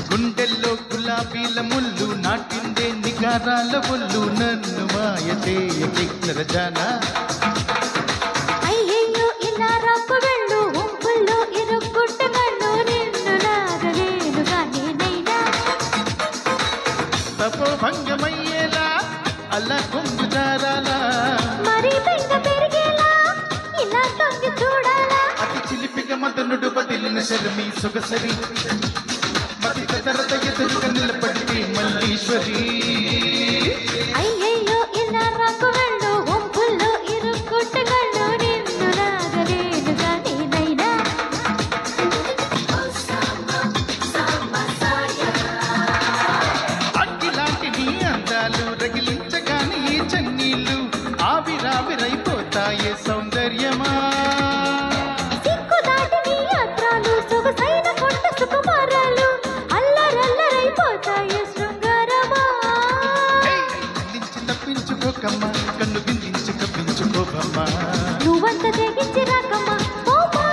గుండెల్లో గులాబీల ముళ్ళు నాటిందే నిగారాల ఒళ్ళు నన్ను మాయ చేయకిన్నర జానా అయ్యయ్యో ఇలా రాకు వెళ్ళు ఒంపుల్లో ఇరుక్కుంటున్నాను నిన్ను నాగలేనుగా నేనైనా తపోభంగమయ్యేలా అలా కొంగు జారాలా మరి బెంగ పెరిగేలా ఇలా తొంగి చూడాలా అతి చిలిపిగా మదనుడు బదిలిన శర్మి సొగసరి మతి తరత ఎదురుగా నిలబడితే మల్లీశ్వరి అయ్యయ్యో ఇలా రాకు వెళ్ళు ఒంపుల్లో ఇరుక్కుంటున్నాను నిన్ను నాగలేనుగా నేనైనా అగ్గిలాంటి నీ అందాలు రగిలించగానే ఈ చన్నీళ్ళు ఆవిరావిరైపోతాయే సౌందర్యమా సిక్కు దాటి నీ యాత్రలు సొగసైన కొండ సుకుమారాలు అల్లరల్లరైపోతాయి శృంగారమా నించి తప్పించుకోకమ్మా కన్ను బిందించి కప్పించుకోకమ్మా నువ్వంత తెగించి రాకమ్మా పోమా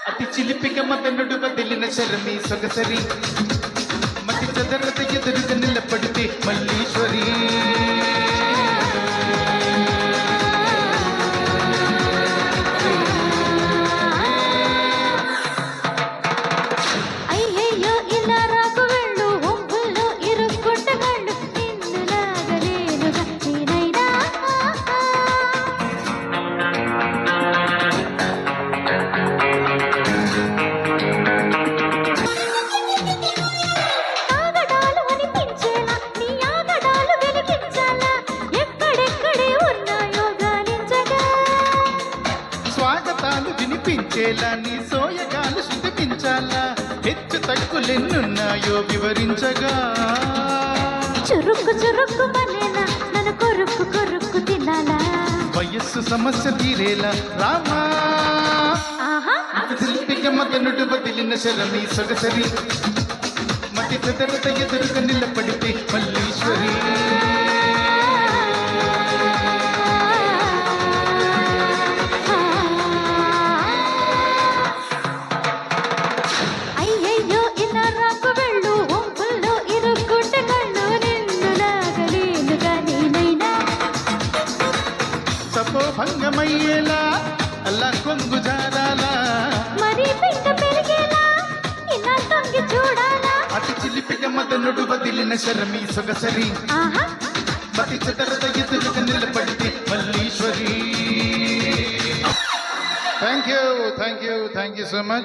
అతి చిలిపిగా మదనుడు బదిలిన శర్మి సొగసరి మతి చదరత ఎదురుగా నిలబడితే మల్లీశ్వరి అయ్యయ్యో ఇలా రాకు వెళ్ళు ఒంపుల్లో ఇరుక్కుంటున్నాను నిన్ను నాగలేనుగా నేనైనా ఆగడాలు అనిపించేలా నీ ఆగడాలు వెలిగించాలా ఎక్కడెక్కడే ఉన్నాయో గాలించగా స్వాగతాలు వినిపించేలా నీ సోయగాలు శృతిపించాలా హెచ్చు తక్కులెన్నున్నాయో వివరించగా చురుక్కు చురుక్కు మనేలా నన్ను కొరుక్కు కొరుక్కు తినాలా వయస్సు సమస్య తీరేలా రామా ఆహా శిల్పిక మదనుడు బదిలిన శరమి సొగసరి మతి చదరత ఎదురుగా నిలబడితే మల్లీశ్వరి అయ్యయ్యో ఇలా రాకు వెళ్ళు ఒంపుల్లో ఇరుక్కుంటున్నాను నిన్ను నాగలేనుగా నేనైనా తపోభంగమయ్యేలా అలా కొంగు జారాలా మరి బెంగ పెరిగేలా ఇలా తొంగి చూడాలా అతి చిలిపిక మదనుడు బదిలిన శరమి సొగసరి ఆహా మతి చదరత ఎదురుగా నిలబడితే Malleswari thank you so much